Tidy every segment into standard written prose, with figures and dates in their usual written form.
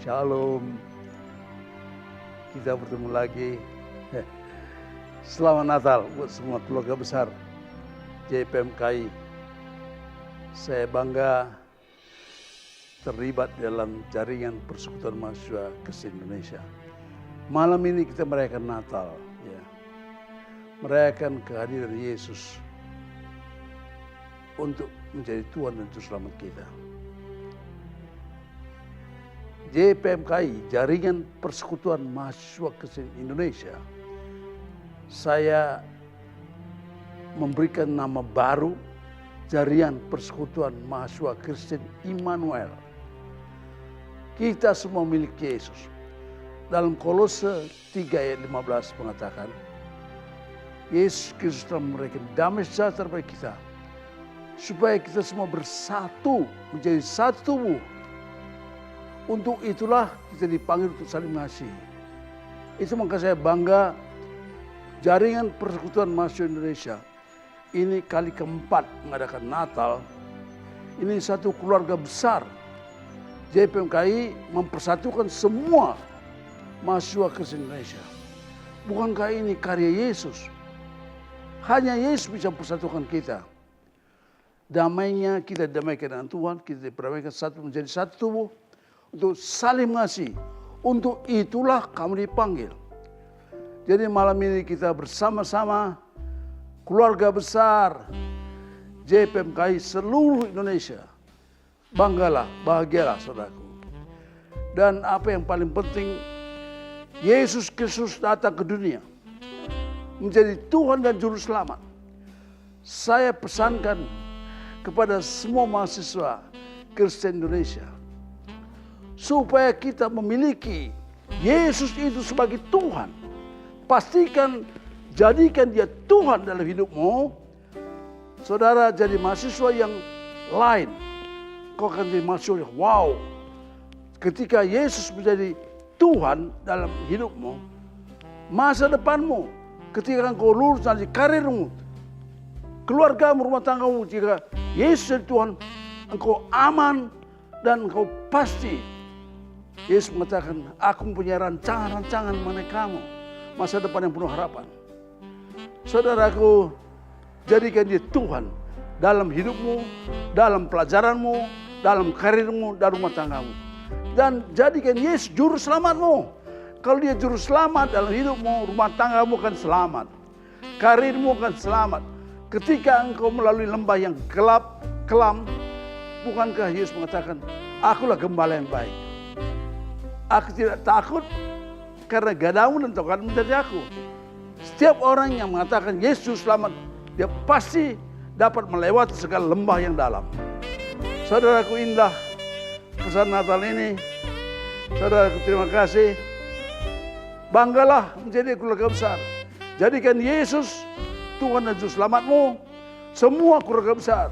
Shalom. Kita bertemu lagi. Selamat Natal buat semua keluarga besar JPMKI. Saya bangga terlibat dalam jaringan Persekutuan Mahasiswa Kristen Indonesia. Malam ini kita merayakan Natal, ya. Merayakan kehadiran Yesus untuk menjadi Tuhan dan Juru Selamat kita. JPMKI, Jaringan Persekutuan Mahasiswa Kristen Indonesia, saya memberikan nama baru Jaringan Persekutuan Mahasiswa Kristen Immanuel. Kita semua milik Yesus. Dalam Kolose 3 ayat 15 mengatakan, Yesus Kristus telah memberikan damai sejahtera bagi kita, supaya kita semua bersatu menjadi satu tubuh. Untuk itulah kita dipanggil untuk saling mengasihi. Itu maka saya bangga Jaringan Persekutuan Mahasiswa Indonesia ini kali keempat mengadakan Natal. Ini satu keluarga besar. JPMKI mempersatukan semua mahasiswa Kristen Indonesia. Bukankah ini karya Yesus? Hanya Yesus bisa mempersatukan kita. Damainya kita damaikan dengan Tuhan, kita diperdamaikan satu menjadi satu tubuh. Untuk saling mengasihi. Untuk itulah kamu dipanggil. Jadi malam ini kita bersama-sama keluarga besar JPMKI seluruh Indonesia. Banggalah, bahagialah saudaraku. Dan apa yang paling penting, Yesus Kristus datang ke dunia menjadi Tuhan dan Juru Selamat. Saya pesankan kepada semua mahasiswa Kristen Indonesia, supaya kita memiliki Yesus itu sebagai Tuhan. Pastikan, jadikan dia Tuhan dalam hidupmu. Saudara jadi mahasiswa yang lain. Kau akan jadi mahasiswa yang wow. Ketika Yesus menjadi Tuhan dalam hidupmu, masa depanmu, ketika kau lulus dari karirmu, keluargamu, rumah tanggamu, jika Yesus jadi Tuhan, engkau aman dan engkau pasti. Yesus mengatakan, aku mempunyai rancangan-rancangan mengenai kamu. Masa depan yang penuh harapan. Saudaraku, jadikan dia Tuhan dalam hidupmu, dalam pelajaranmu, dalam karirmu, dan rumah tanggamu. Dan jadikan Yesus Juru Selamatmu. Kalau dia Juru Selamat dalam hidupmu, rumah tanggamu akan selamat. Karirmu akan selamat. Ketika engkau melalui lembah yang gelap, kelam, bukankah Yesus mengatakan, akulah gembala yang baik. Aku tidak takut karena gadamu dan tongkatmu menjadi aku. Setiap orang yang mengatakan Yesus selamat, dia pasti dapat melewati segala lembah yang dalam. Saudaraku, indah pesan Natal ini. Saudaraku, terima kasih. Banggalah menjadi keluarga besar. Jadikan Yesus Tuhan dan Juru Selamatmu. Semua keluarga besar.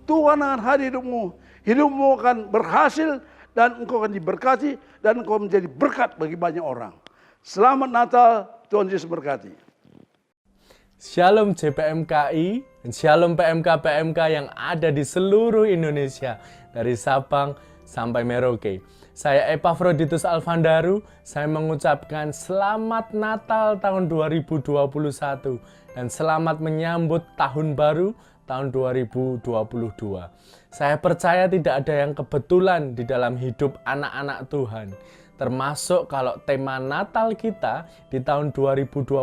Tuhan akan hadir hidupmu. Hidupmu akan berhasil. Dan engkau akan diberkati, dan engkau menjadi berkat bagi banyak orang. Selamat Natal, Tuhan Yesus berkati. Shalom JPMKI, dan Shalom PMK-PMK yang ada di seluruh Indonesia, dari Sabang sampai Merauke. Saya Epafroditus Alvandaru, saya mengucapkan Selamat Natal tahun 2021, dan selamat menyambut tahun baru tahun 2022. Saya percaya tidak ada yang kebetulan di dalam hidup anak-anak Tuhan. Termasuk kalau tema Natal kita di tahun 2021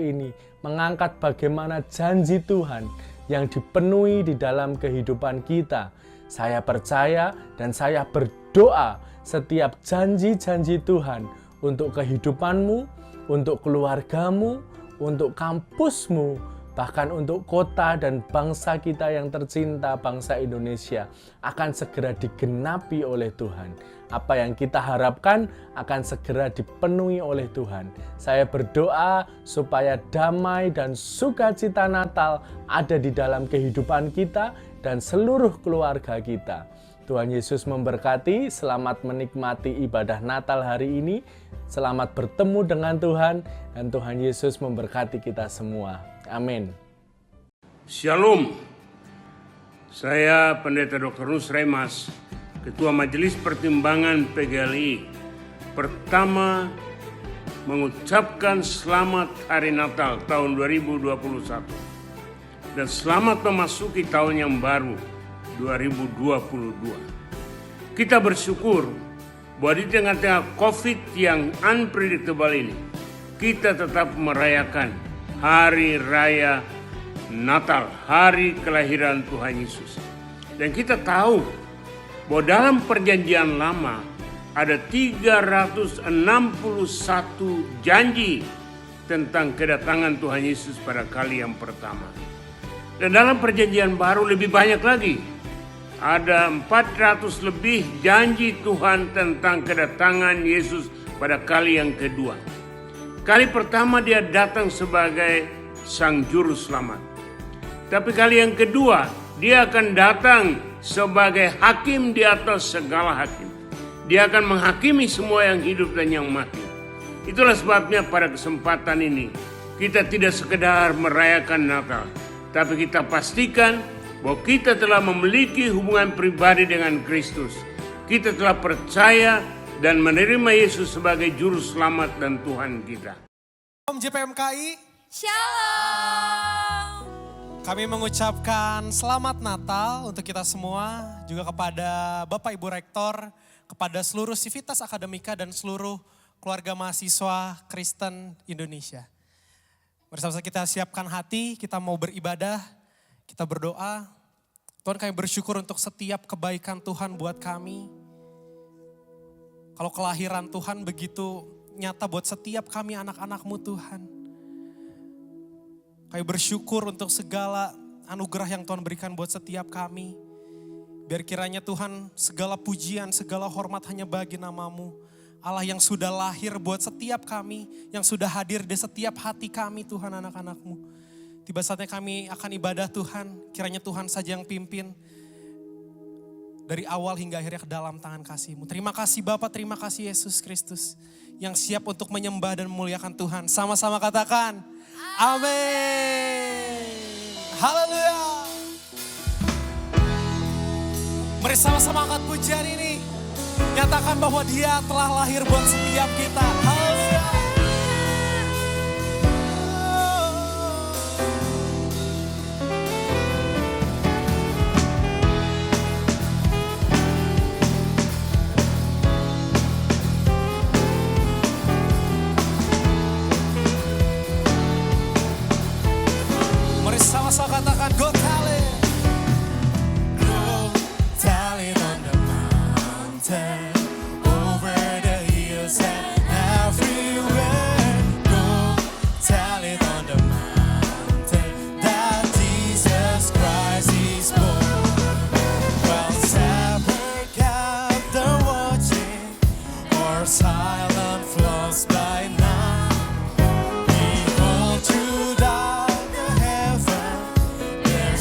ini mengangkat bagaimana janji Tuhan yang dipenuhi di dalam kehidupan kita. Saya percaya dan saya berdoa setiap janji-janji Tuhan untuk kehidupanmu, untuk keluargamu, untuk kampusmu, bahkan untuk kota dan bangsa kita yang tercinta, bangsa Indonesia, akan segera digenapi oleh Tuhan. Apa yang kita harapkan akan segera dipenuhi oleh Tuhan. Saya berdoa supaya damai dan sukacita Natal ada di dalam kehidupan kita dan seluruh keluarga kita. Tuhan Yesus memberkati, selamat menikmati ibadah Natal hari ini. Selamat bertemu dengan Tuhan, dan Tuhan Yesus memberkati kita semua. Amin. Shalom. Saya Pendeta Dr. Nus Remas Ketua Majelis Pertimbangan PGLI, pertama mengucapkan selamat Hari Natal tahun 2021 dan selamat memasuki tahun yang baru 2022. Kita bersyukur bahwa di tengah-tengah COVID yang unpredictable ini, kita tetap merayakan Hari Raya Natal, hari kelahiran Tuhan Yesus. Dan kita tahu bahwa dalam perjanjian lama ada 361 janji tentang kedatangan Tuhan Yesus pada kali yang pertama. Dan dalam perjanjian baru lebih banyak lagi. Ada 400 lebih janji Tuhan tentang kedatangan Yesus pada kali yang kedua. Kali pertama dia datang sebagai Sang Juru Selamat. Tapi kali yang kedua dia akan datang sebagai hakim di atas segala hakim. Dia akan menghakimi semua yang hidup dan yang mati. Itulah sebabnya pada kesempatan ini kita tidak sekedar merayakan Natal, tapi kita pastikan bahwa kita telah memiliki hubungan pribadi dengan Kristus. Kita telah percaya dan menerima Yesus sebagai Juru Selamat dan Tuhan kita. Om JPMKI, Shalom. kami mengucapkan selamat Natal untuk kita semua, juga kepada Bapak Ibu Rektor, kepada seluruh Civitas Akademika dan seluruh keluarga mahasiswa Kristen Indonesia. Bersama-sama kita siapkan hati, kita mau beribadah, kita berdoa. Tuhan, kami bersyukur untuk setiap kebaikan Tuhan buat kami. Kalau kelahiran Tuhan begitu nyata buat setiap kami anak-anak-Mu Tuhan. Kami bersyukur untuk segala anugerah yang Tuhan berikan buat setiap kami. Biar kiranya Tuhan segala pujian, segala hormat hanya bagi nama-Mu. Allah yang sudah lahir buat setiap kami, yang sudah hadir di setiap hati kami Tuhan anak-anak-Mu. Tiba saatnya kami akan ibadah Tuhan, kiranya Tuhan saja yang pimpin. Dari awal hingga akhirnya ke dalam tangan kasih-Mu. Terima kasih Bapa, terima kasih Yesus Kristus. Yang siap untuk menyembah dan memuliakan Tuhan. Sama-sama katakan, amin. Haleluya. Mari sama-sama angkat pujian ini. Nyatakan bahwa Dia telah lahir buat setiap kita. Haleluya. Mari sama-sama katakan, go tell it. Go tell it on the mountain, over the hills and everywhere. Go tell it on the mountain that Jesus Christ is born. While shepherds gather watching, or silent flows by night, behold through dark heaven, there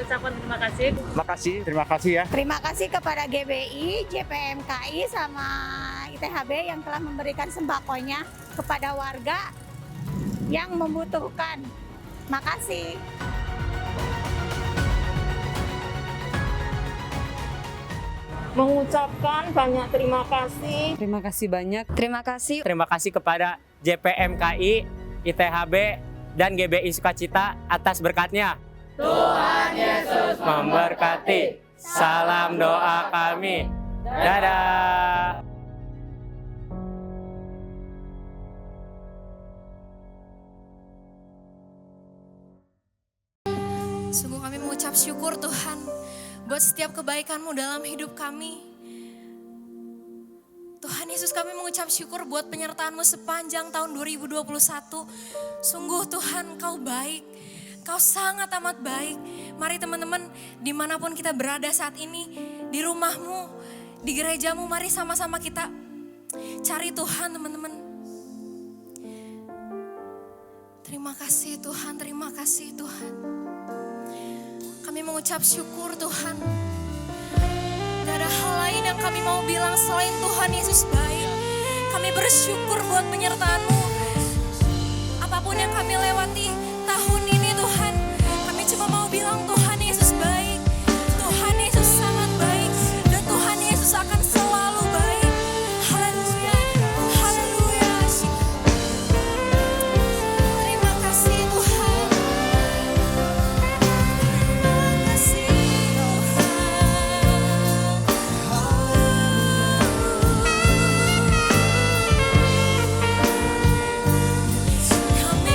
mengucapkan terima kasih. Terima kasih ya. Terima kasih kepada GBI, JPMKI, sama ITHB yang telah memberikan sembakonya kepada warga yang membutuhkan. Makasih. Mengucapkan banyak terima kasih. Terima kasih banyak. Terima kasih. Terima kasih kepada JPMKI, ITHB, dan GBI Sukacita atas berkatnya. Tuhan Yesus Memberkati. Salam doa kami. Dadah. Sungguh kami mengucap syukur Tuhan buat setiap kebaikan-Mu dalam hidup kami. Tuhan Yesus, kami mengucap syukur buat penyertaan-Mu sepanjang tahun 2021. Sungguh Tuhan, Kau baik, Kau sangat amat baik. Mari teman-teman, dimanapun kita berada saat ini, di rumahmu, di gerejamu, mari sama-sama kita cari Tuhan teman-teman. Terima kasih Tuhan, terima kasih Tuhan. Kami mengucap syukur Tuhan. Gak ada hal lain yang kami mau bilang selain Tuhan Yesus baik. Kami bersyukur buat penyertaan-Mu. Apapun yang kami lewati tahun ini Tuhan, kami cuma mau bilang Tuhan Yesus baik. Tuhan Yesus sangat baik. Dan Tuhan Yesus akan selalu baik. Haleluya, haleluya. Terima kasih Tuhan. Terima kasih Tuhan. Kami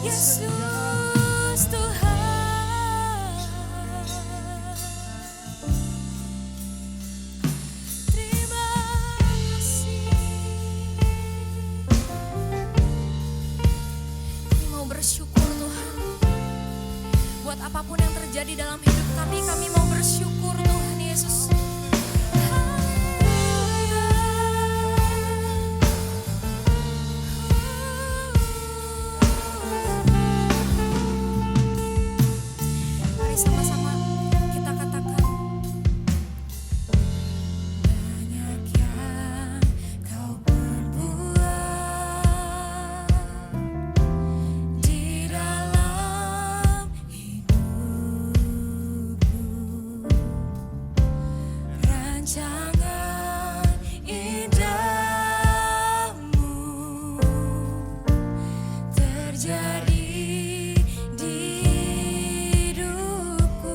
Yesus Tuhan, terima kasih. Kami mau bersyukur Tuhan, buat apapun yang terjadi dalam hidup kami mau bersyukur Tuhan Yesus. Mari sama-sama kita katakan. Banyak yang Kau perbuat di dalam hidupku. Rancangan indahmu terjadi di hidupku.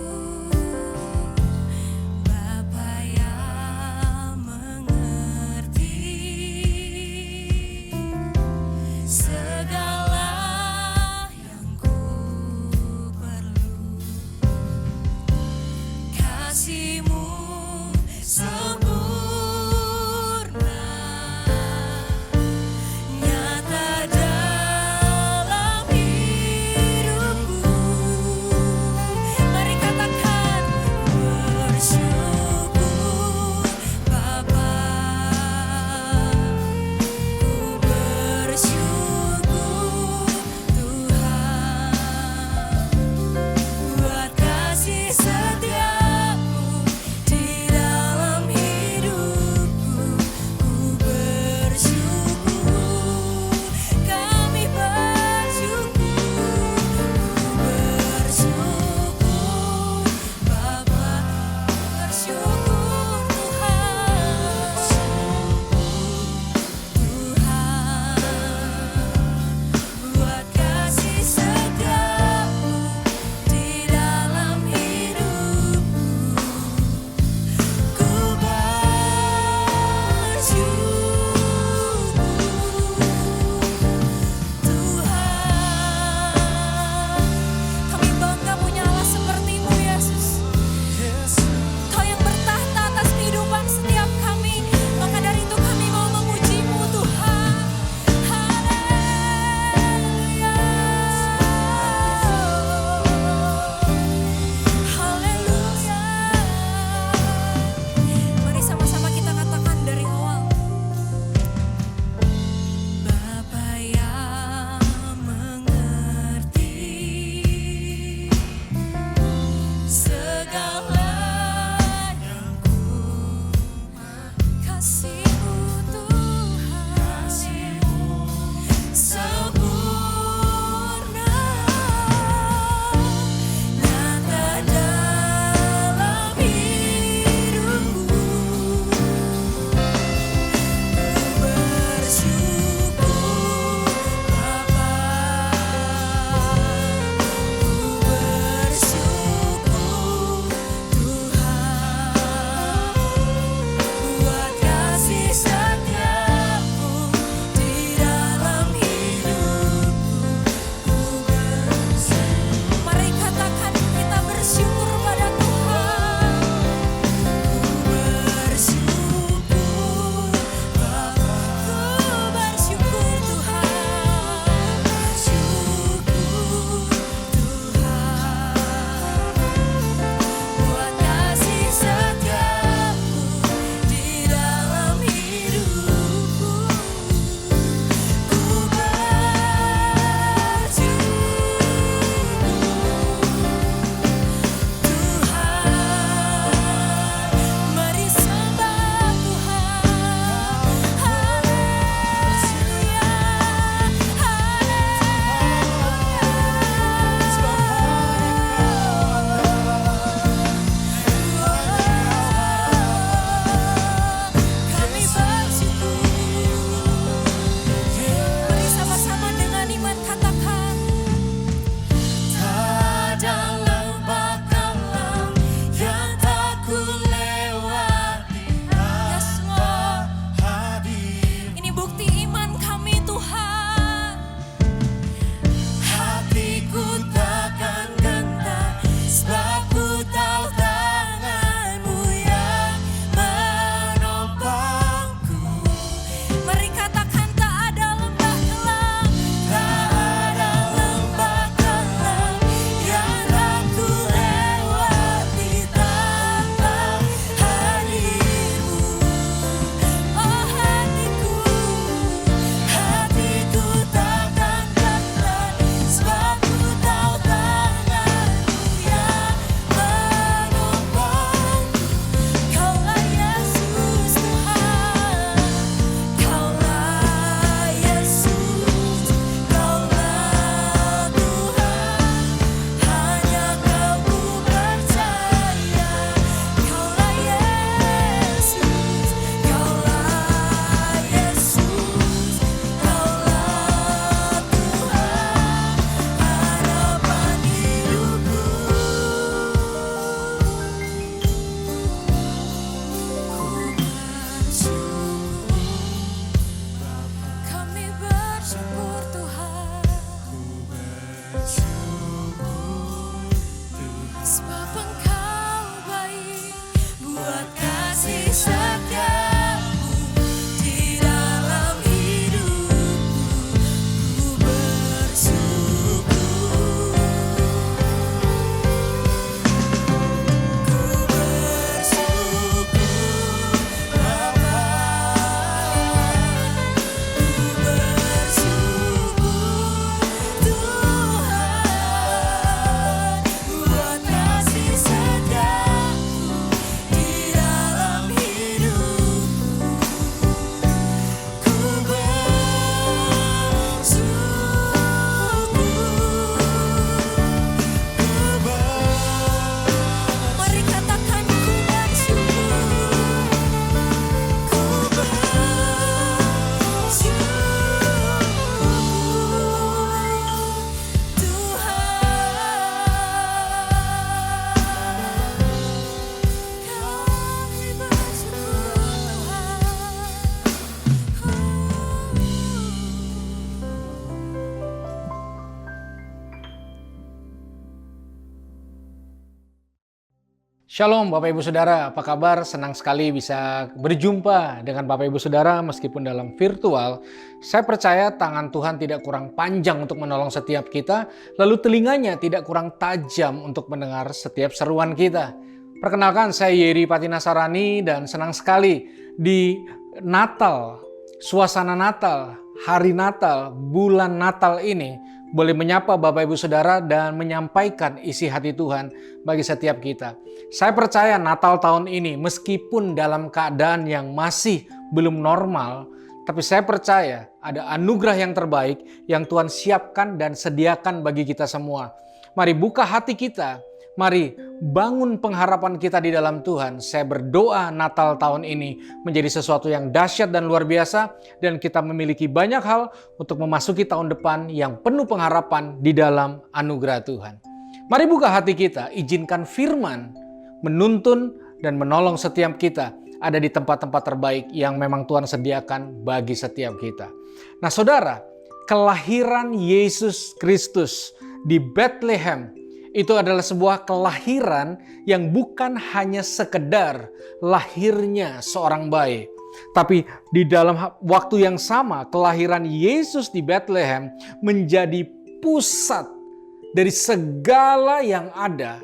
Shalom Bapak Ibu Saudara, apa kabar? Senang sekali bisa berjumpa dengan Bapak Ibu Saudara meskipun dalam virtual. Saya percaya tangan Tuhan tidak kurang panjang untuk menolong setiap kita, lalu telinganya tidak kurang tajam untuk mendengar setiap seruan kita. Perkenalkan, saya Yeri Patinasarani dan senang sekali di Natal, suasana Natal, hari Natal, bulan Natal ini boleh menyapa Bapak Ibu Saudara dan menyampaikan isi hati Tuhan bagi setiap kita. Saya percaya Natal tahun ini meskipun dalam keadaan yang masih belum normal, tapi saya percaya ada anugerah yang terbaik yang Tuhan siapkan dan sediakan bagi kita semua. Mari buka hati kita, mari bangun pengharapan kita di dalam Tuhan. Saya berdoa Natal tahun ini menjadi sesuatu yang dahsyat dan luar biasa, dan kita memiliki banyak hal untuk memasuki tahun depan yang penuh pengharapan di dalam anugerah Tuhan. Mari buka hati kita, izinkan firman menuntun dan menolong setiap kita ada di tempat-tempat terbaik yang memang Tuhan sediakan bagi setiap kita. Nah saudara, kelahiran Yesus Kristus di Bethlehem itu adalah sebuah kelahiran yang bukan hanya sekedar lahirnya seorang bayi. Tapi di dalam waktu yang sama, kelahiran Yesus di Bethlehem menjadi pusat dari segala yang ada,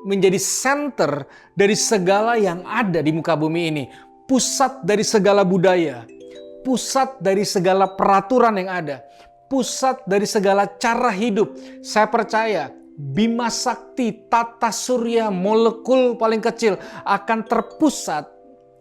menjadi center dari segala yang ada di muka bumi ini. Pusat dari segala budaya, pusat dari segala peraturan yang ada, pusat dari segala cara hidup. Saya percaya Bima Sakti, tata surya, molekul paling kecil akan terpusat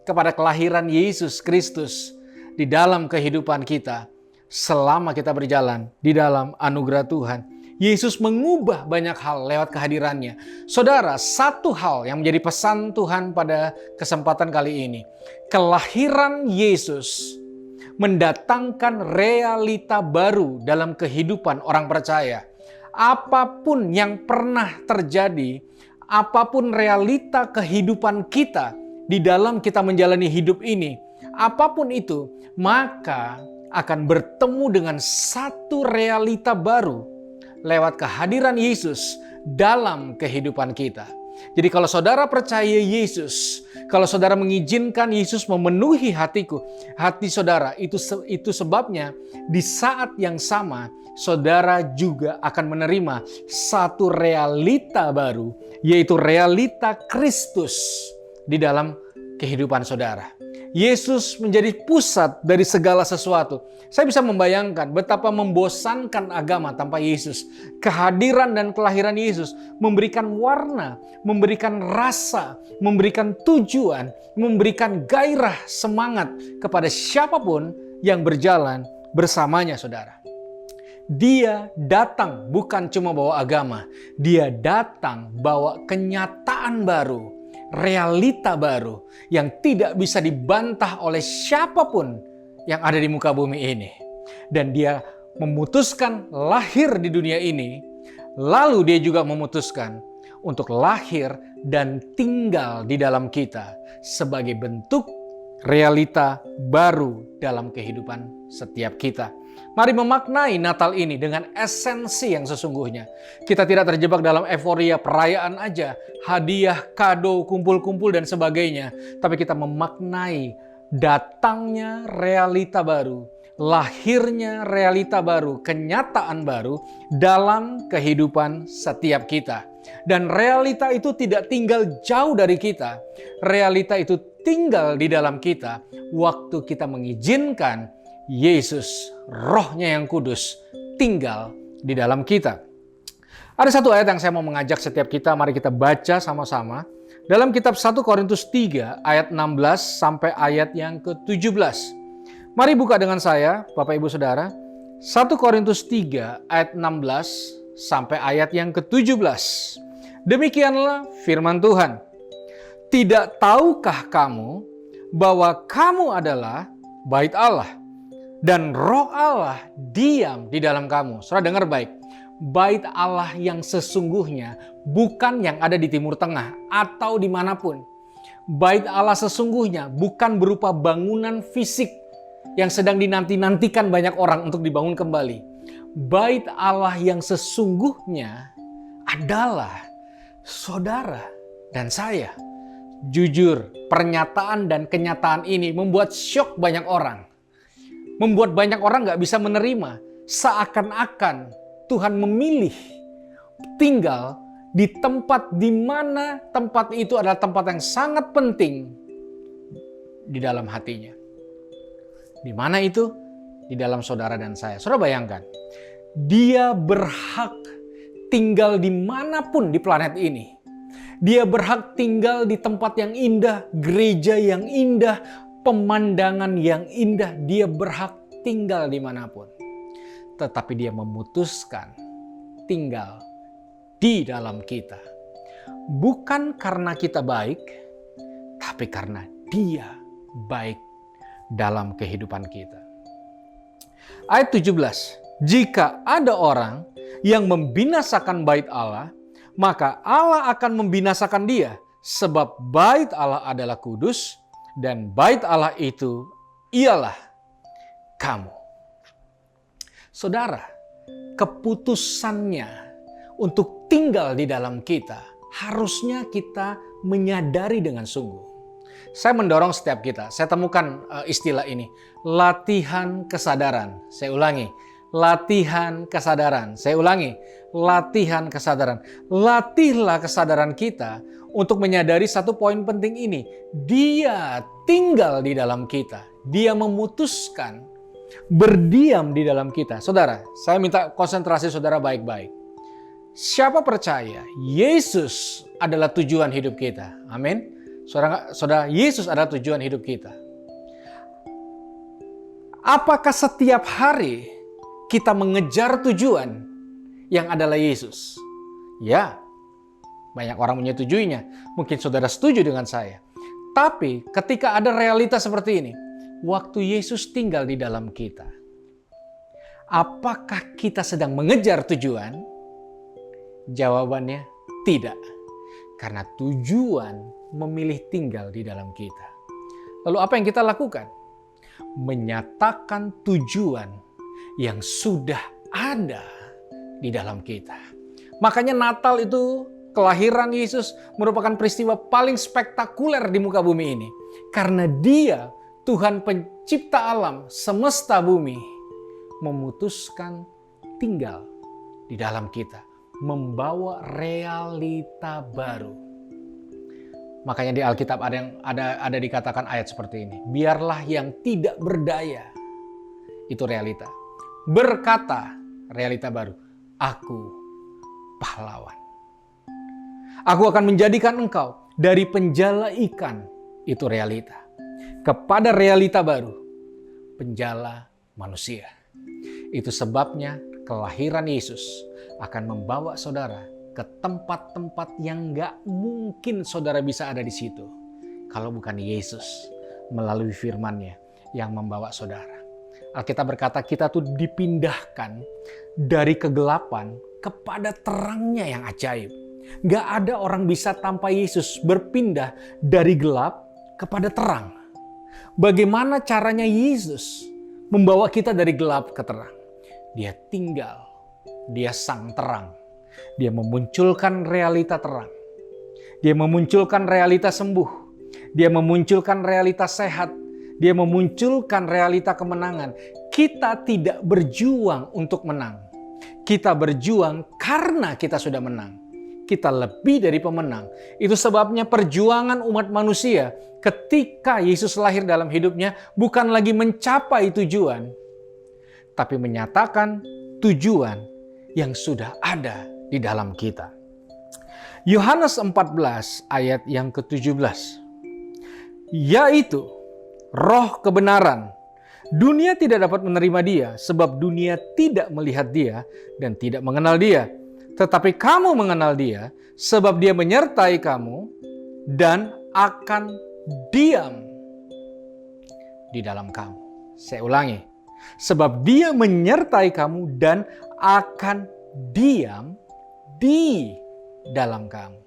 kepada kelahiran Yesus Kristus di dalam kehidupan kita selama kita berjalan di dalam anugerah Tuhan. Yesus mengubah banyak hal lewat kehadirannya. Saudara, satu hal yang menjadi pesan Tuhan pada kesempatan kali ini. Kelahiran Yesus mendatangkan realita baru dalam kehidupan orang percaya. Apapun yang pernah terjadi, apapun realita kehidupan kita di dalam kita menjalani hidup ini, apapun itu, maka akan bertemu dengan satu realita baru lewat kehadiran Yesus dalam kehidupan kita. Jadi kalau saudara percaya Yesus, kalau saudara mengizinkan Yesus memenuhi hatiku, hati saudara, itu sebabnya di saat yang sama saudara juga akan menerima satu realita baru, yaitu realita Kristus di dalam kehidupan saudara. Yesus menjadi pusat dari segala sesuatu. Saya bisa membayangkan betapa membosankan agama tanpa Yesus. Kehadiran dan kelahiran Yesus memberikan warna, memberikan rasa, memberikan tujuan, memberikan gairah semangat kepada siapapun yang berjalan bersamanya, saudara. Dia datang bukan cuma bawa agama, dia datang bawa kenyataan baru, realita baru yang tidak bisa dibantah oleh siapapun yang ada di muka bumi ini. Dan dia memutuskan lahir di dunia ini, lalu dia juga memutuskan untuk lahir dan tinggal di dalam kita sebagai bentuk realita baru dalam kehidupan setiap kita. Mari memaknai Natal ini dengan esensi yang sesungguhnya. Kita tidak terjebak dalam euforia perayaan aja, hadiah, kado, kumpul-kumpul dan sebagainya. Tapi kita memaknai datangnya realita baru, lahirnya realita baru, kenyataan baru dalam kehidupan setiap kita. Dan realita itu tidak tinggal jauh dari kita. Realita itu tinggal di dalam kita waktu kita mengizinkan Yesus, Roh-Nya yang kudus, tinggal di dalam kita. Ada satu ayat yang saya mau mengajak setiap kita, mari kita baca sama-sama. Dalam kitab 1 Korintus 3 ayat 16 sampai ayat yang ke-17. Mari buka dengan saya, Bapak Ibu Saudara. 1 Korintus 3 ayat 16 sampai ayat yang ke-17. Demikianlah firman Tuhan. Tidak tahukah kamu bahwa kamu adalah bait Allah dan Roh Allah diam di dalam kamu? Saudara dengar baik. Bait Allah yang sesungguhnya bukan yang ada di Timur Tengah atau dimanapun. Bait Allah sesungguhnya bukan berupa bangunan fisik yang sedang dinanti-nantikan banyak orang untuk dibangun kembali. Bait Allah yang sesungguhnya adalah saudara dan saya. Jujur, pernyataan dan kenyataan ini membuat syok banyak orang. Membuat banyak orang gak bisa menerima. Seakan-akan Tuhan memilih tinggal di tempat di mana tempat itu adalah tempat yang sangat penting di dalam hatinya. Di mana itu? Di dalam saudara dan saya. Saudara bayangkan, dia berhak tinggal dimanapun di planet ini. Dia berhak tinggal di tempat yang indah, gereja yang indah, pemandangan yang indah. Dia berhak tinggal dimanapun. Tetapi dia memutuskan tinggal di dalam kita. Bukan karena kita baik, tapi karena dia baik dalam kehidupan kita. Ayat 17. Jika ada orang yang membinasakan bait Allah, maka Allah akan membinasakan dia, sebab bait Allah adalah kudus, dan bait Allah itu ialah kamu. Saudara, keputusannya untuk tinggal di dalam kita, harusnya kita menyadari dengan sungguh. Saya mendorong setiap kita, saya temukan istilah ini, latihan kesadaran. Saya ulangi, latihan kesadaran. Saya ulangi, latihan kesadaran. Latihlah kesadaran kita untuk menyadari satu poin penting ini. Dia tinggal di dalam kita. Dia memutuskan berdiam di dalam kita. Saudara, saya minta konsentrasi saudara baik-baik. Siapa percaya Yesus adalah tujuan hidup kita? Amin. Saudara, Yesus adalah tujuan hidup kita. Apakah setiap hari kita mengejar tujuan yang adalah Yesus? Ya, banyak orang menyetujuinya. Mungkin saudara setuju dengan saya. Tapi ketika ada realitas seperti ini, waktu Yesus tinggal di dalam kita, apakah kita sedang mengejar tujuan? Jawabannya tidak. Karena tujuan memilih tinggal di dalam kita. Lalu apa yang kita lakukan? Menyatakan tujuan yang sudah ada di dalam kita. Makanya Natal itu, kelahiran Yesus merupakan peristiwa paling spektakuler di muka bumi ini. Karena Dia, Tuhan pencipta alam, semesta bumi, memutuskan tinggal di dalam kita. Membawa realita baru. Makanya di Alkitab ada dikatakan ayat seperti ini. Biarlah yang tidak berdaya, itu realita, berkata realita baru, aku pahlawan. Aku akan menjadikan engkau dari penjala ikan, itu realita, kepada realita baru, penjala manusia. Itu sebabnya kelahiran Yesus akan membawa saudara ke tempat-tempat yang gak mungkin saudara bisa ada di situ kalau bukan Yesus melalui firman-Nya yang membawa saudara. Alkitab berkata kita tuh dipindahkan dari kegelapan kepada terangnya yang ajaib. Gak ada orang bisa tanpa Yesus berpindah dari gelap kepada terang. Bagaimana caranya Yesus membawa kita dari gelap ke terang? Dia tinggal, Dia sang terang. Dia memunculkan realita terang. Dia memunculkan realita sembuh. Dia memunculkan realita sehat. Dia memunculkan realita kemenangan. Kita tidak berjuang untuk menang. Kita berjuang karena kita sudah menang. Kita lebih dari pemenang. Itu sebabnya perjuangan umat manusia ketika Yesus lahir dalam hidupnya bukan lagi mencapai tujuan, tapi menyatakan tujuan yang sudah ada di dalam kita. Yohanes 14 ayat yang ke-17. Yaitu roh kebenaran. Dunia tidak dapat menerima Dia sebab dunia tidak melihat Dia dan tidak mengenal Dia. Tetapi kamu mengenal Dia sebab Dia menyertai kamu dan akan diam di dalam kamu. Saya ulangi. Sebab Dia menyertai kamu dan akan diam di dalam kamu.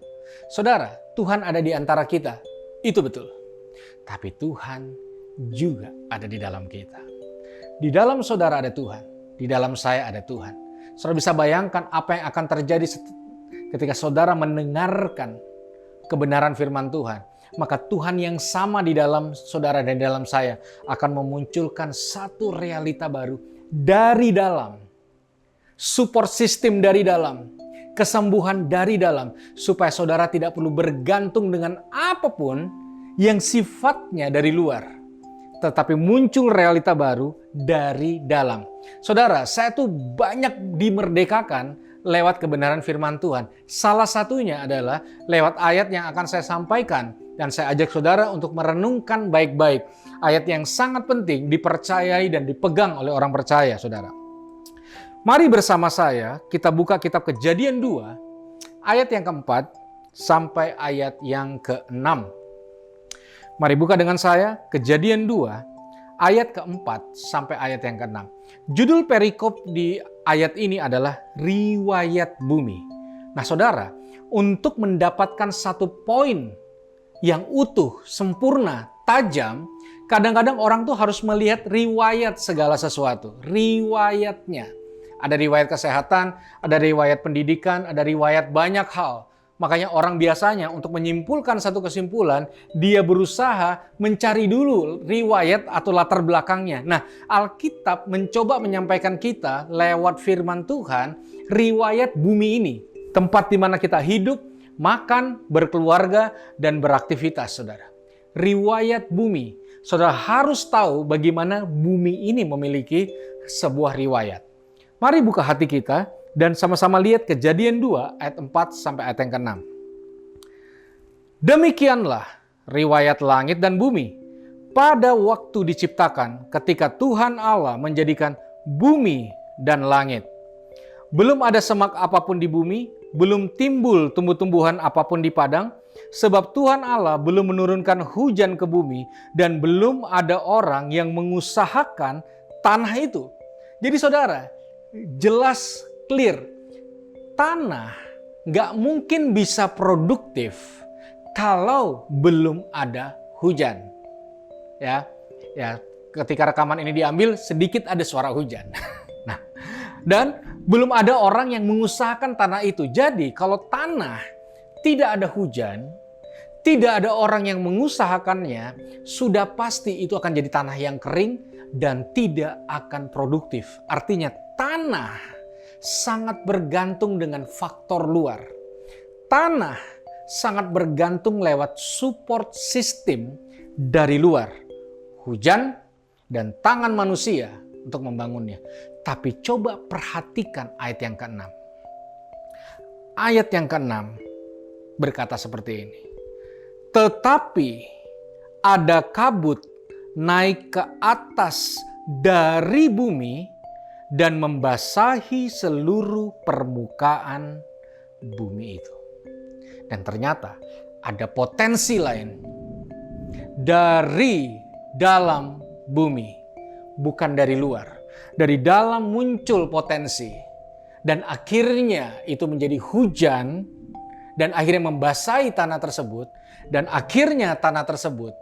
Saudara, Tuhan ada di antara kita. Itu betul. Tapi Tuhan juga ada di dalam kita. Di dalam saudara ada Tuhan. Di dalam saya ada Tuhan. Saudara bisa bayangkan apa yang akan terjadi ketika saudara mendengarkan kebenaran firman Tuhan. maka Tuhan yang sama di dalam saudara dan di dalam saya akan memunculkan satu realita baru dari dalam. Support system dari dalam. Kesembuhan dari dalam. Supaya saudara tidak perlu bergantung dengan apapun yang sifatnya dari luar. Tetapi muncul realita baru dari dalam. Saudara, saya tuh banyak dimerdekakan lewat kebenaran firman Tuhan. Salah satunya adalah lewat ayat yang akan saya sampaikan. Dan saya ajak saudara untuk merenungkan baik-baik. Ayat yang sangat penting dipercayai dan dipegang oleh orang percaya, saudara. Mari bersama saya kita buka kitab Kejadian 2, ayat yang keempat sampai ayat yang keenam. Mari buka dengan saya Kejadian 2, ayat keempat sampai ayat yang keenam. Judul perikop di ayat ini adalah riwayat bumi. Nah saudara, untuk mendapatkan satu poin yang utuh, sempurna, tajam, kadang-kadang orang tuh harus melihat riwayat segala sesuatu. Riwayatnya. Ada riwayat kesehatan, ada riwayat pendidikan, ada riwayat banyak hal. Makanya orang biasanya untuk menyimpulkan satu kesimpulan, dia berusaha mencari dulu riwayat atau latar belakangnya. Nah, Alkitab mencoba menyampaikan kita lewat firman Tuhan, riwayat bumi ini. Tempat di mana kita hidup, makan, berkeluarga, dan beraktivitas, saudara. Riwayat bumi. Saudara harus tahu bagaimana bumi ini memiliki sebuah riwayat. Mari buka hati kita dan sama-sama lihat Kejadian 2 ayat 4 sampai ayat yang ke-6. Demikianlah riwayat langit dan bumi pada waktu diciptakan ketika Tuhan Allah menjadikan bumi dan langit. Belum ada semak apapun di bumi, belum timbul tumbuh-tumbuhan apapun di padang, sebab Tuhan Allah belum menurunkan hujan ke bumi dan belum ada orang yang mengusahakan tanah itu. Jadi saudara, jelas, clear, tanah nggak mungkin bisa produktif kalau belum ada hujan. Ya, ketika rekaman ini diambil sedikit ada suara hujan. Nah, dan belum ada orang yang mengusahakan tanah itu. Jadi kalau tanah tidak ada hujan, tidak ada orang yang mengusahakannya, sudah pasti itu akan jadi tanah yang kering dan tidak akan produktif. Artinya tanah sangat bergantung dengan faktor luar. Tanah sangat bergantung lewat support system dari luar. Hujan dan tangan manusia untuk membangunnya. Tapi coba perhatikan ayat yang ke-6. Ayat yang ke-6 berkata seperti ini. Tetapi ada kabut naik ke atas dari bumi dan membasahi seluruh permukaan bumi itu. Dan ternyata ada potensi lain dari dalam bumi, bukan dari luar. Dari dalam muncul potensi dan akhirnya itu menjadi hujan dan akhirnya membasahi tanah tersebut dan akhirnya tanah tersebut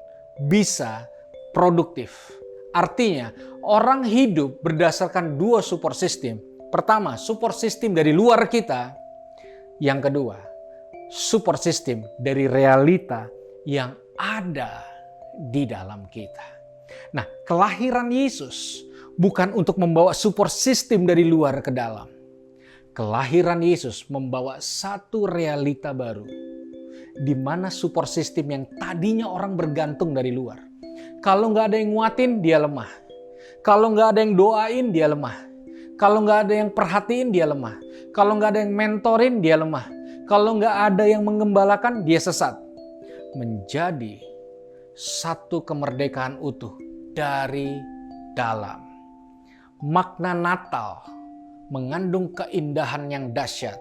bisa produktif. Artinya, orang hidup berdasarkan dua support system. Pertama, support system dari luar kita. Yang kedua, support system dari realita yang ada di dalam kita. Nah, kelahiran Yesus bukan untuk membawa support system dari luar ke dalam. Kelahiran Yesus membawa satu realita baru. Di mana support system yang tadinya orang bergantung dari luar. Kalau nggak ada yang nguatin, dia lemah. Kalau nggak ada yang doain, dia lemah. Kalau nggak ada yang perhatiin, dia lemah. Kalau nggak ada yang mentorin, dia lemah. Kalau nggak ada yang menggembalakan, dia sesat. Menjadi satu kemerdekaan utuh dari dalam. Makna Natal mengandung keindahan yang dahsyat.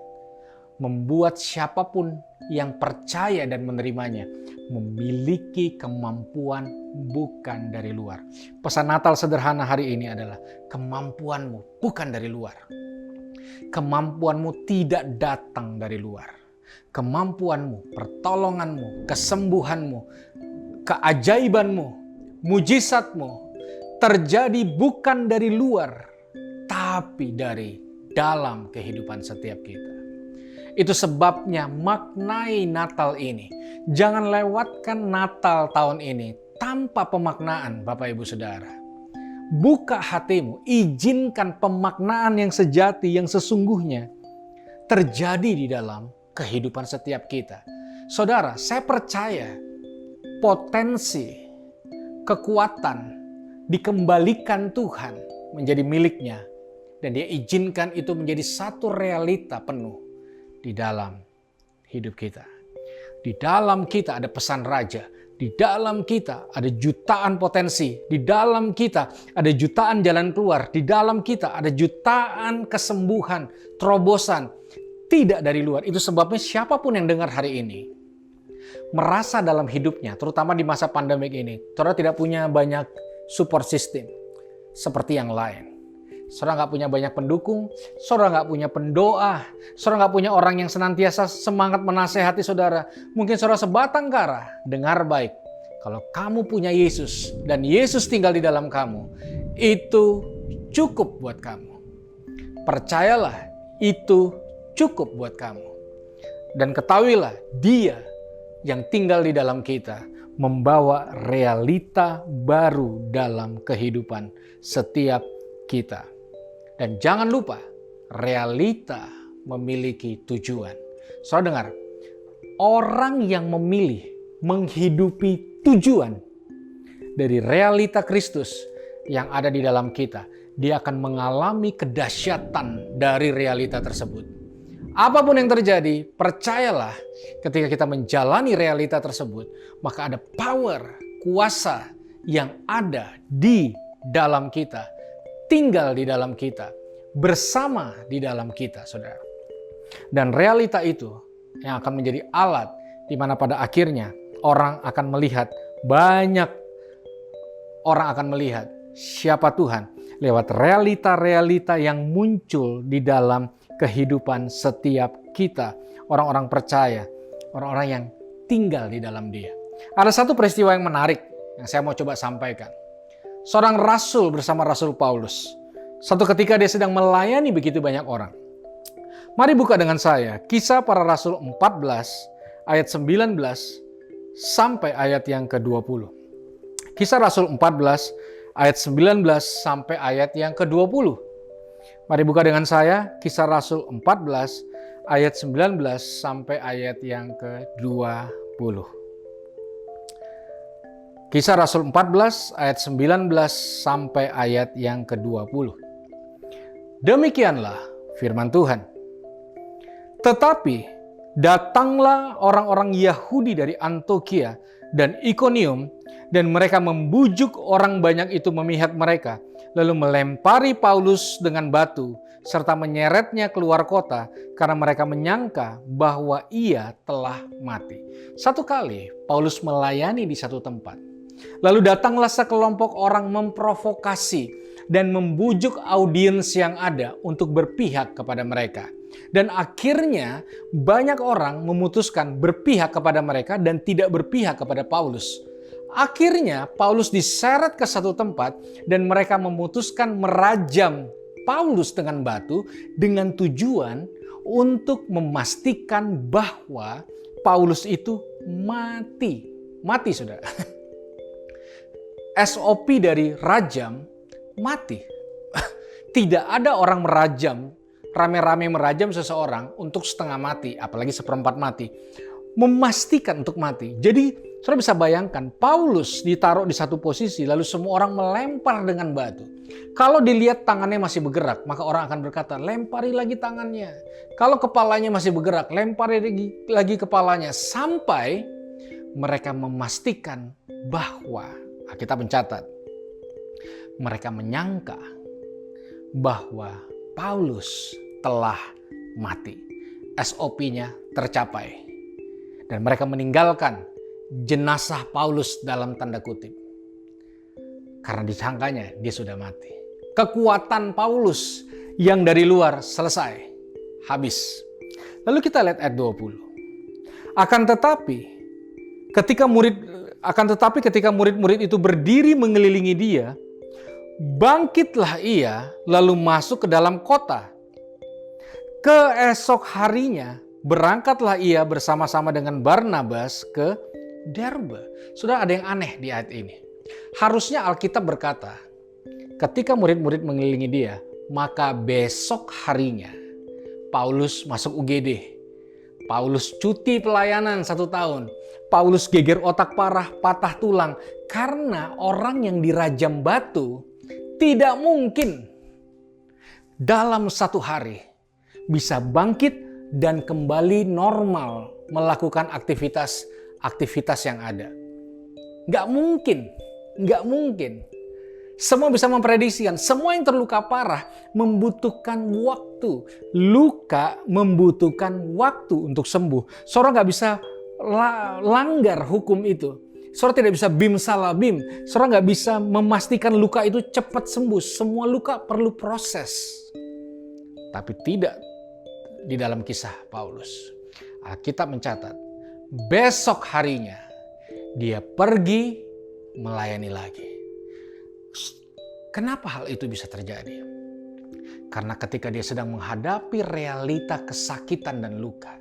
Membuat siapapun yang percaya dan menerimanya memiliki kemampuan bukan dari luar. Pesan Natal sederhana hari ini adalah kemampuanmu bukan dari luar. Kemampuanmu tidak datang dari luar. Kemampuanmu, pertolonganmu, kesembuhanmu, keajaibanmu, mujizatmu terjadi bukan dari luar, tapi dari dalam kehidupan setiap kita. Itu sebabnya maknai Natal ini. Jangan lewatkan Natal tahun ini tanpa pemaknaan, Bapak Ibu Saudara. Buka hatimu, izinkan pemaknaan yang sejati, yang sesungguhnya terjadi di dalam kehidupan setiap kita. Saudara, saya percaya potensi, kekuatan dikembalikan Tuhan menjadi miliknya. Dan dia izinkan itu menjadi satu realita penuh di dalam hidup kita. Di dalam kita ada pesan raja. Di dalam kita ada jutaan potensi. Di dalam kita ada jutaan jalan keluar. Di dalam kita ada jutaan kesembuhan, terobosan. Tidak dari luar. Itu sebabnya siapapun yang dengar hari ini merasa dalam hidupnya, terutama di masa pandemik ini, saudara tidak punya banyak support system seperti yang lain. Saudara nggak punya banyak pendukung, saudara nggak punya pendoa, saudara nggak punya orang yang senantiasa semangat menasehati saudara. Mungkin saudara sebatang kara, dengar baik. Kalau kamu punya Yesus dan Yesus tinggal di dalam kamu, itu cukup buat kamu. Percayalah, itu cukup buat kamu. Dan ketahuilah, Dia yang tinggal di dalam kita membawa realita baru dalam kehidupan setiap kita. Dan jangan lupa, realita memiliki tujuan. Saudara dengar, orang yang memilih menghidupi tujuan dari realita Kristus yang ada di dalam kita, dia akan mengalami kedahsyatan dari realita tersebut. Apapun yang terjadi, percayalah ketika kita menjalani realita tersebut, maka ada power, kuasa yang ada di dalam kita, tinggal di dalam kita, bersama di dalam kita, saudara. Dan realita itu yang akan menjadi alat di mana pada akhirnya orang akan melihat, banyak orang akan melihat siapa Tuhan lewat realita-realita yang muncul di dalam kehidupan setiap kita, orang-orang percaya, orang-orang yang tinggal di dalam Dia. Ada satu peristiwa yang menarik yang saya mau coba sampaikan. Seorang rasul bersama Rasul Paulus. Suatu ketika dia sedang melayani begitu banyak orang. Mari buka dengan saya Kisah Para Rasul 14 ayat 19 sampai ayat yang ke-20. Kisah Rasul 14 ayat 19 sampai ayat yang ke-20. Mari buka dengan saya Kisah Rasul 14 ayat 19 sampai ayat yang ke-20. Kisah Rasul 14 ayat 19 sampai ayat yang ke-20. Demikianlah firman Tuhan. Tetapi datanglah orang-orang Yahudi dari Antiokhia dan Ikonium, dan mereka membujuk orang banyak itu memihak mereka, lalu melempari Paulus dengan batu, serta menyeretnya keluar kota, karena mereka menyangka bahwa ia telah mati. Satu kali Paulus melayani di satu tempat. Lalu datanglah sekelompok orang memprovokasi dan membujuk audiens yang ada untuk berpihak kepada mereka. Dan akhirnya banyak orang memutuskan berpihak kepada mereka dan tidak berpihak kepada Paulus. Akhirnya Paulus diseret ke satu tempat dan mereka memutuskan merajam Paulus dengan batu dengan tujuan untuk memastikan bahwa Paulus itu mati. Mati, saudara. SOP dari rajam, mati. Tidak ada orang merajam, rame-rame merajam seseorang untuk setengah mati, apalagi seperempat mati. Memastikan untuk mati. Jadi, saudara bisa bayangkan, Paulus ditaruh di satu posisi, lalu semua orang melempar dengan batu. Kalau dilihat tangannya masih bergerak, maka orang akan berkata, lempari lagi tangannya. Kalau kepalanya masih bergerak, lempari lagi kepalanya. Sampai mereka memastikan bahwa, kita mencatat, mereka menyangka bahwa Paulus telah mati. SOP-nya tercapai. Dan mereka meninggalkan jenazah Paulus dalam tanda kutip. Karena disangkanya dia sudah mati. Kekuatan Paulus yang dari luar selesai. Habis. Lalu kita lihat ayat 20. Akan tetapi ketika murid-murid itu berdiri mengelilingi dia, bangkitlah ia lalu masuk ke dalam kota. Keesok harinya berangkatlah ia bersama-sama dengan Barnabas ke Derbe. Sudah ada yang aneh di ayat ini. Harusnya Alkitab berkata, ketika murid-murid mengelilingi dia, maka besok harinya Paulus masuk UGD. Paulus cuti pelayanan 1 tahun. Paulus geger otak parah, patah tulang. Karena orang yang dirajam batu tidak mungkin dalam 1 hari bisa bangkit dan kembali normal melakukan aktivitas yang ada. Nggak mungkin. Semua bisa memprediksikan, semua yang terluka parah membutuhkan waktu. Luka membutuhkan waktu untuk sembuh. Saudara nggak bisa langgar hukum itu. Saudara tidak bisa bim salah bim. Saudara nggak bisa memastikan luka itu cepat sembuh. Semua luka perlu proses. Tapi tidak di dalam kisah Paulus. Alkitab mencatat, besok harinya dia pergi melayani lagi. Kenapa hal itu bisa terjadi? Karena ketika dia sedang menghadapi realita kesakitan dan luka,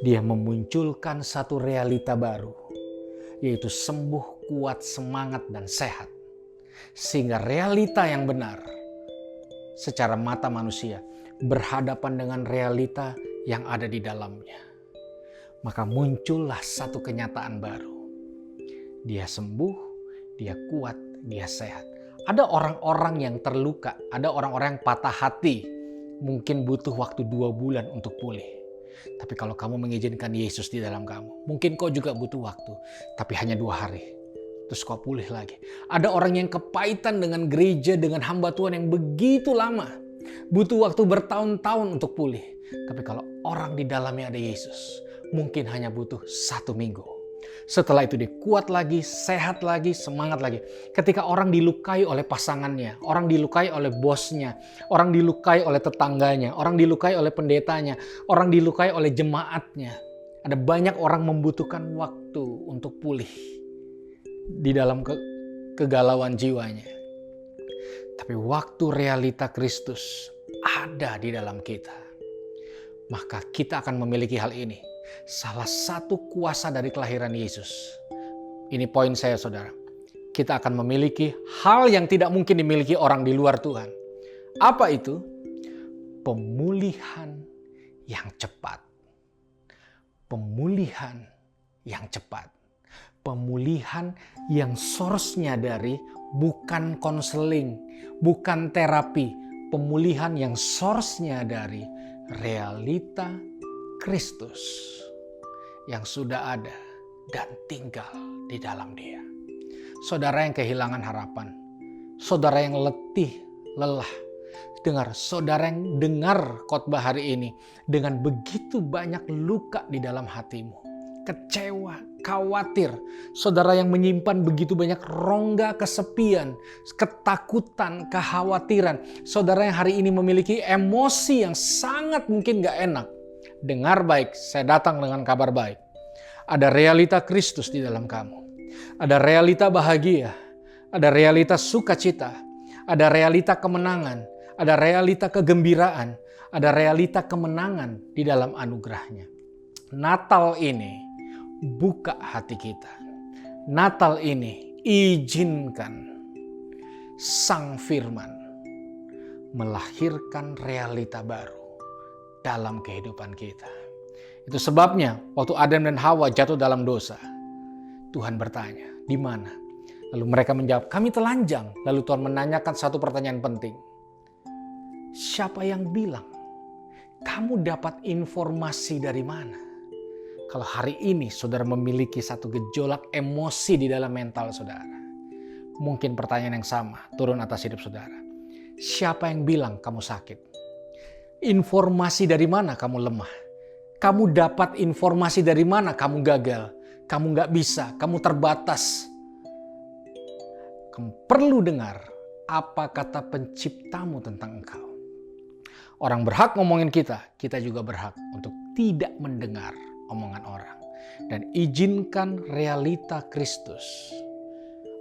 dia memunculkan satu realita baru, yaitu sembuh, kuat, semangat, dan sehat. Sehingga realita yang benar secara mata manusia berhadapan dengan realita yang ada di dalamnya. Maka muncullah satu kenyataan baru. Dia sembuh, dia kuat, dia sehat. Ada orang-orang yang terluka, ada orang-orang yang patah hati. Mungkin butuh waktu 2 bulan untuk pulih. Tapi kalau kamu mengizinkan Yesus di dalam kamu, mungkin kau juga butuh waktu. Tapi hanya 2 hari, terus kau pulih lagi. Ada orang yang kepahitan dengan gereja, dengan hamba Tuhan yang begitu lama. Butuh waktu bertahun-tahun untuk pulih. Tapi kalau orang di dalamnya ada Yesus, mungkin hanya butuh 1 minggu. Setelah itu dia kuat lagi, sehat lagi, semangat lagi. Ketika orang dilukai oleh pasangannya, orang dilukai oleh bosnya, orang dilukai oleh tetangganya, orang dilukai oleh pendetanya, orang dilukai oleh jemaatnya. Ada banyak orang membutuhkan waktu untuk pulih di dalam kegalauan jiwanya. Tapi waktu realita Kristus ada di dalam kita, maka kita akan memiliki hal ini. Salah satu kuasa dari kelahiran Yesus. Ini poin saya, saudara. Kita akan memiliki hal yang tidak mungkin dimiliki orang di luar Tuhan. Apa itu? Pemulihan yang cepat. Pemulihan yang cepat. Pemulihan yang source-nya dari bukan konseling, bukan terapi. Pemulihan yang source-nya dari realita Kristus yang sudah ada dan tinggal di dalam dia. Saudara yang kehilangan harapan, saudara yang letih, lelah, saudara yang dengar khotbah hari ini dengan begitu banyak luka di dalam hatimu, kecewa, khawatir, saudara yang menyimpan begitu banyak rongga kesepian, ketakutan, kekhawatiran, saudara yang hari ini memiliki emosi yang sangat mungkin gak enak. Dengar baik, saya datang dengan kabar baik. Ada realita Kristus di dalam kamu. Ada realita bahagia. Ada realita sukacita. Ada realita kemenangan. Ada realita kegembiraan. Ada realita kemenangan di dalam anugerahnya. Natal ini buka hati kita. Natal ini izinkan Sang Firman melahirkan realita baru dalam kehidupan kita. Itu sebabnya waktu Adam dan Hawa jatuh dalam dosa, Tuhan bertanya, di mana? Lalu mereka menjawab, kami telanjang. Lalu Tuhan menanyakan satu pertanyaan penting. Siapa yang bilang? Kamu dapat informasi dari mana? Kalau hari ini saudara memiliki satu gejolak emosi di dalam mental saudara, mungkin pertanyaan yang sama turun atas hidup saudara. Siapa yang bilang kamu sakit? Informasi dari mana kamu lemah? Kamu dapat informasi dari mana kamu gagal? Kamu gak bisa, kamu terbatas. Kamu perlu dengar apa kata penciptamu tentang engkau. Orang berhak ngomongin kita juga berhak untuk tidak mendengar omongan orang. Dan izinkan realita Kristus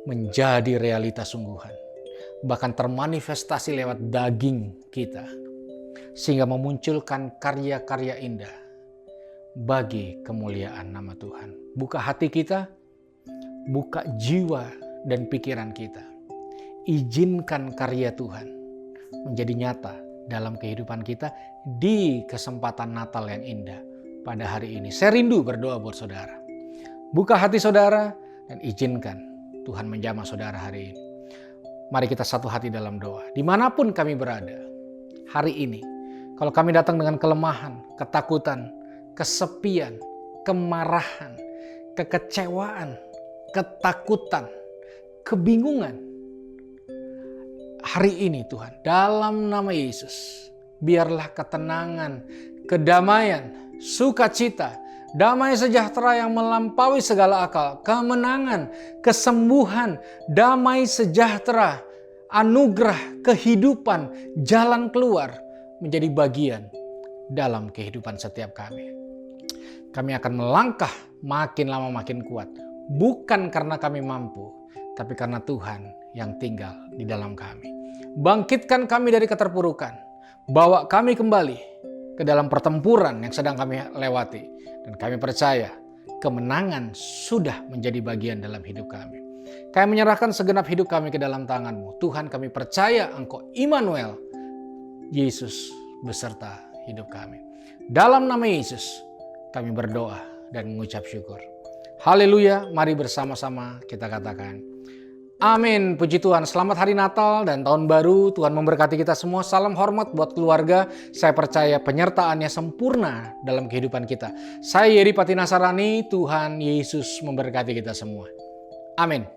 menjadi realita sungguhan. Bahkan termanifestasi lewat daging kita. Sehingga memunculkan karya-karya indah bagi kemuliaan nama Tuhan. Buka hati kita, buka jiwa dan pikiran kita. Izinkan karya Tuhan menjadi nyata dalam kehidupan kita di kesempatan Natal yang indah pada hari ini. Saya rindu berdoa buat saudara. Buka hati saudara dan izinkan Tuhan menjamah saudara hari ini. Mari kita satu hati dalam doa. Dimanapun kami berada hari ini, kalau kami datang dengan kelemahan, ketakutan, kesepian, kemarahan, kekecewaan, ketakutan, kebingungan, hari ini Tuhan, dalam nama Yesus, biarlah ketenangan, kedamaian, sukacita, damai sejahtera yang melampaui segala akal, kemenangan, kesembuhan, damai sejahtera, anugerah, kehidupan, jalan keluar menjadi bagian dalam kehidupan setiap kami. Kami akan melangkah makin lama makin kuat, bukan karena kami mampu, tapi karena Tuhan yang tinggal di dalam kami. Bangkitkan kami dari keterpurukan, bawa kami kembali ke dalam pertempuran yang sedang kami lewati. Dan kami percaya kemenangan sudah menjadi bagian dalam hidup kami. Kami menyerahkan segenap hidup kami ke dalam tangan-Mu. Tuhan, kami percaya Engkau Immanuel, Yesus beserta hidup kami. Dalam nama Yesus kami berdoa dan mengucap syukur. Haleluya, mari bersama-sama kita katakan amin. Puji Tuhan, selamat hari Natal dan Tahun Baru. Tuhan memberkati kita semua. Salam hormat buat keluarga. Saya percaya penyertaannya sempurna dalam kehidupan kita. Saya Yeri Pati Nasarani. Tuhan Yesus memberkati kita semua. Amin.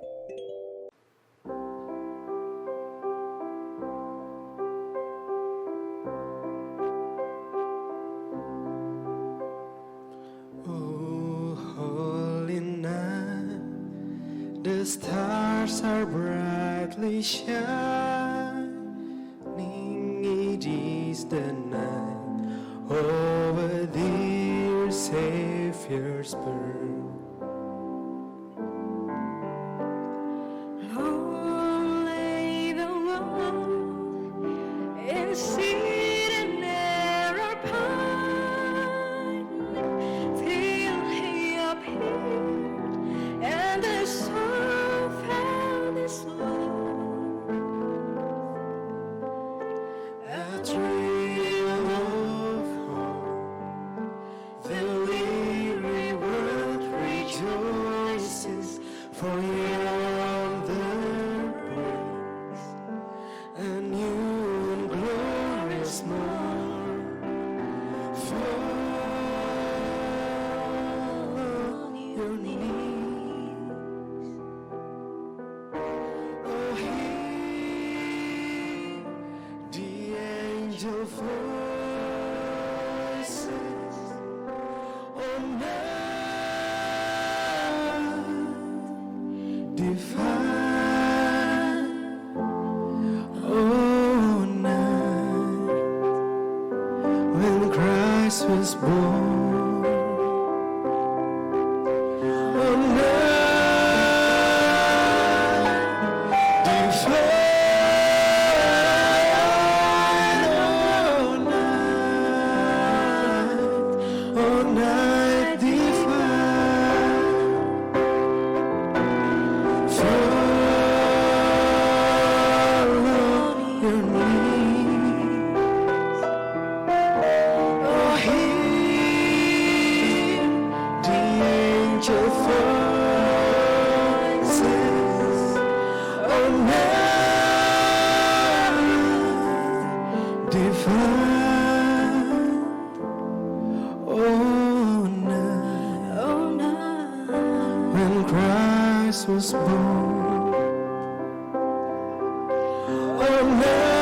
The stars are brightly shining. It is the night over dear Savior's birth. Lonely the world in sin and error pine, till He appeared and the soul found His love. A thrill of hope, the weary world rejoices, for yonder breaks a new and glorious morn. Fall on your knees, oh hear the angel voices on earth divine. Oh night when Christ was born. Oh night divine. Oh night divine. Fall on your knees, oh hear the angel voices on earth divine. Oh night when Christ was born. Oh night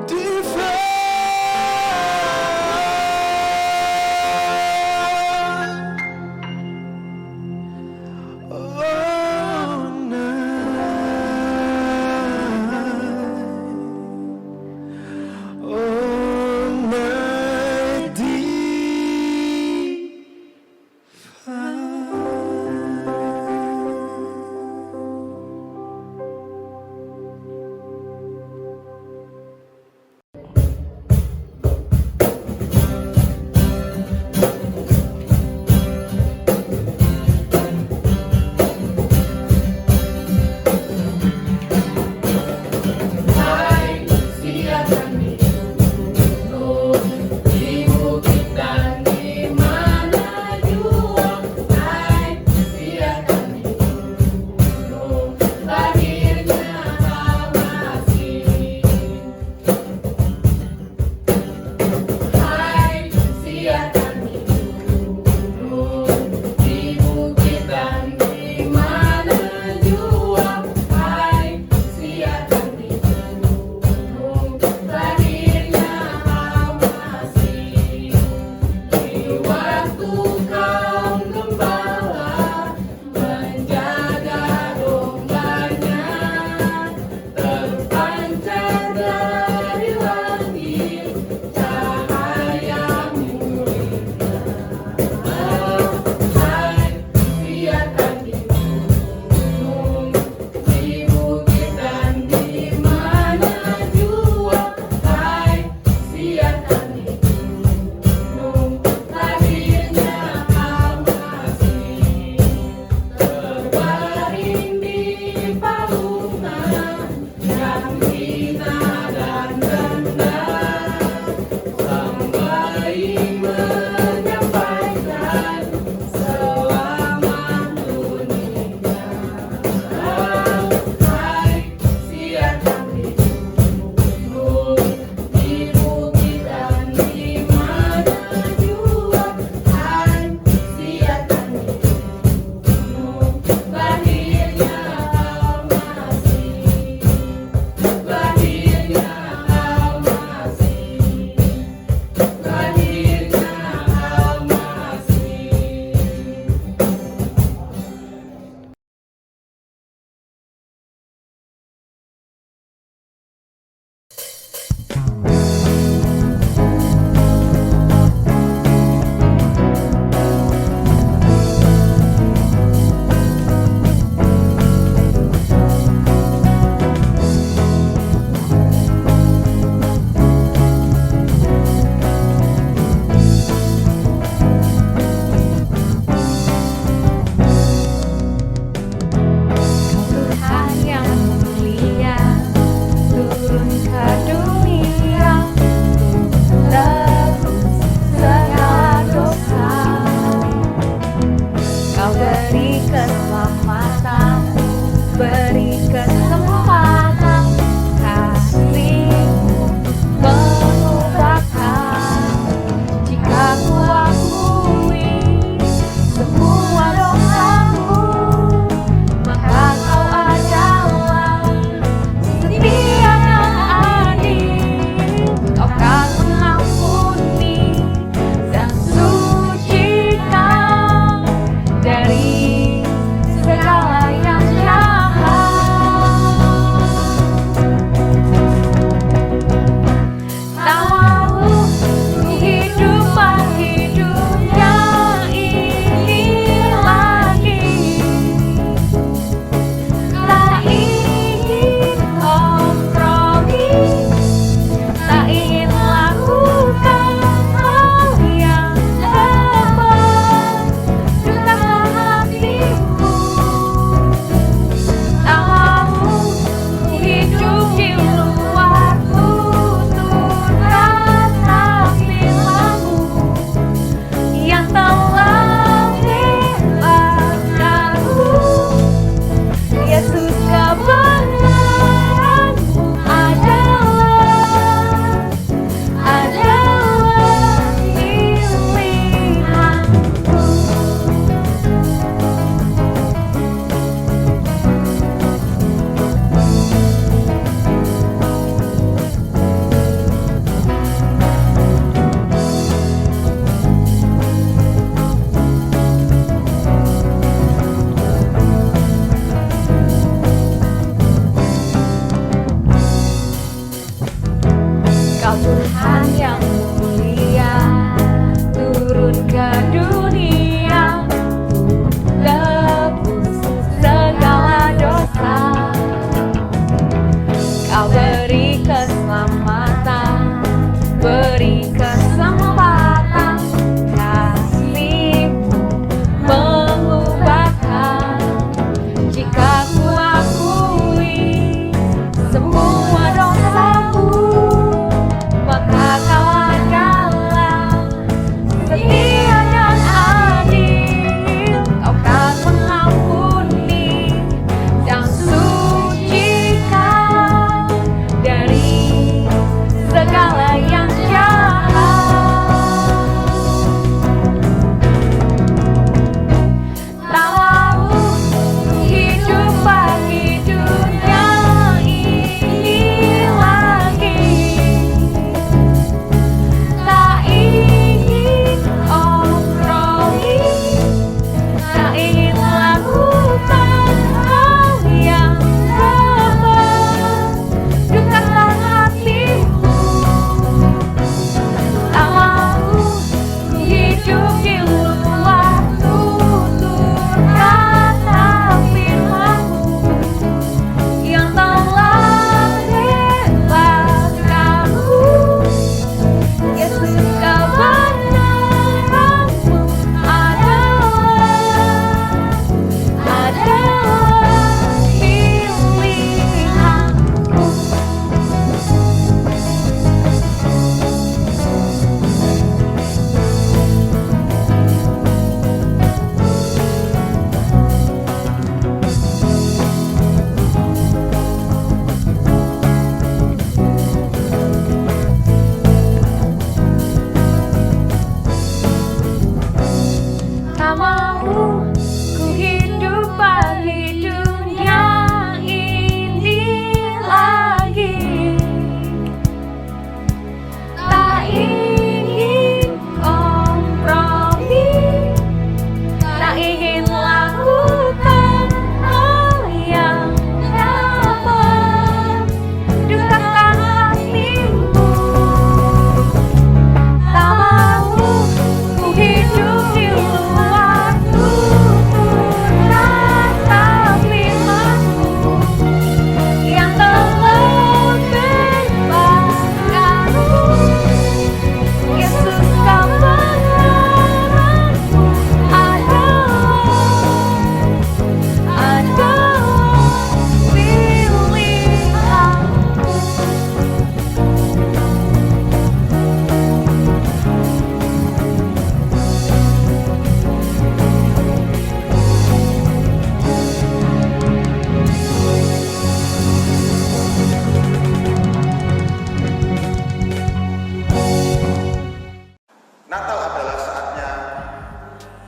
divine. Oh night. Oh night divine.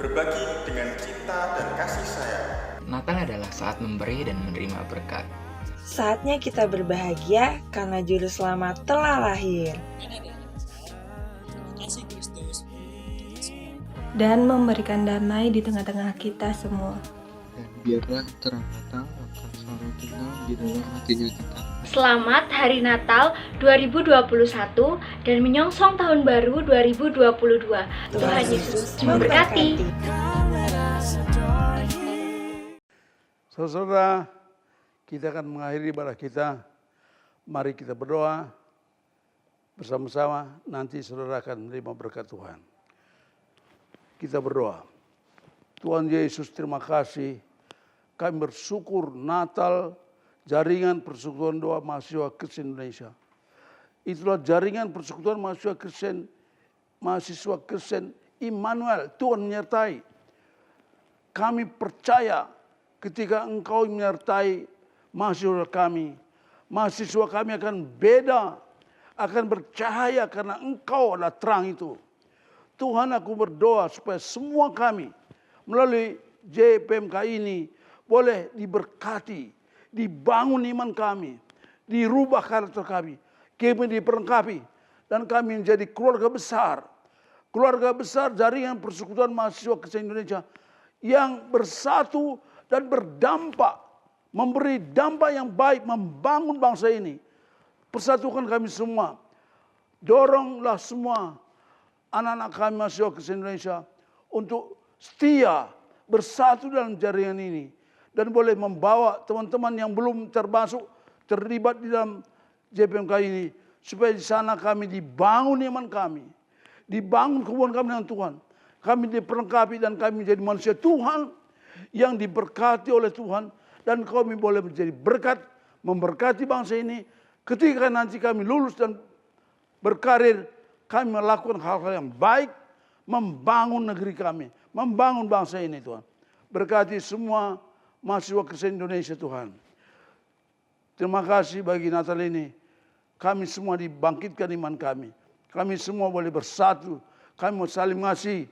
berbagi dengan cinta dan kasih sayang. Natal adalah saat memberi dan menerima berkat. Saatnya kita berbahagia karena Juru Selamat telah lahir. Dan memberikan damai di tengah-tengah kita semua. Dan biarlah terang Natal akan selalu tinggal di dalam hati kita. Selamat Hari Natal 2021 dan menyongsong Tahun Baru 2022. Tuhan Yesus memberkati. Saudara, kita akan mengakhiri ibadah kita. Mari kita berdoa bersama-sama. Nanti saudara akan menerima berkat Tuhan. Kita berdoa. Tuhan Yesus, terima kasih. Kami bersyukur Natal jaringan persekutuan doa mahasiswa Kristen Indonesia. Itulah jaringan persekutuan mahasiswa Kristen Immanuel. Tuhan menyertai. Kami percaya ketika Engkau menyertai mahasiswa kami akan beda, akan bercahaya karena Engkau adalah terang itu. Tuhan, aku berdoa supaya semua kami melalui JPMK ini boleh diberkati, dibangun iman kami, dirubah karakter kami diperlengkapi, dan kami menjadi keluarga besar jaringan persekutuan mahasiswa Kristen Indonesia yang bersatu dan berdampak, memberi dampak yang baik, membangun bangsa ini. Persatukan kami semua, doronglah semua anak-anak kami mahasiswa Kristen Indonesia untuk setia bersatu dalam jaringan ini dan boleh membawa teman-teman yang belum terlibat di dalam JPMK ini supaya di sana kami dibangun iman kami, dibangun hubungan kami dengan Tuhan, kami diperlengkapi dan kami menjadi manusia Tuhan yang diberkati oleh Tuhan, dan kami boleh menjadi berkat, memberkati bangsa ini ketika nanti kami lulus dan berkarir. Kami melakukan hal-hal yang baik, membangun negeri kami, membangun bangsa ini Tuhan. Berkati semua mahasiswa Kristen Indonesia Tuhan. Terima kasih bagi Natal ini. Kami semua dibangkitkan iman kami. Kami semua boleh bersatu. Kami mau saling mengasihi.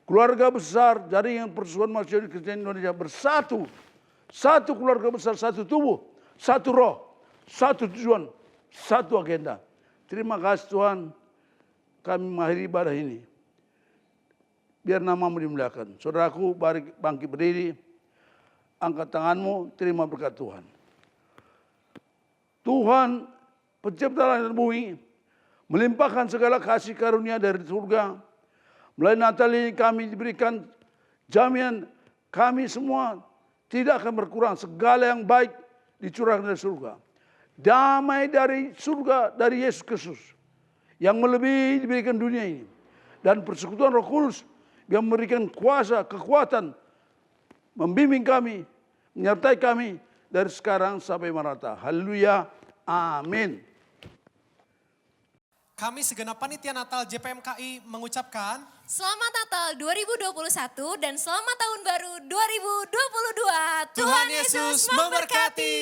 Keluarga besar jaringan persekutuan mahasiswa Kristen Indonesia bersatu. Satu keluarga besar, satu tubuh, satu roh, satu tujuan, satu agenda. Terima kasih Tuhan. Kami mengakhiri ibadah ini. Biar namamu dimuliakan. Saudaraku, bangkit berdiri. Angkat tanganmu, terima berkat Tuhan. Tuhan, pencipta langit dan bumi, melimpahkan segala kasih karunia dari surga. Melalui Natal ini kami diberikan jaminan kami semua tidak akan berkurang. Segala yang baik dicurahkan dari surga. Damai dari surga, dari Yesus Kristus, yang melebihi diberikan dunia ini. Dan persekutuan Roh Kudus yang memberikan kuasa, kekuatan, membimbing kami, menyertai kami dari sekarang sampai Maranatha. Haleluya. Amin. Kami segenap panitia Natal JPMKI mengucapkan Selamat Natal 2021 dan selamat Tahun Baru 2022. Tuhan Yesus memberkati.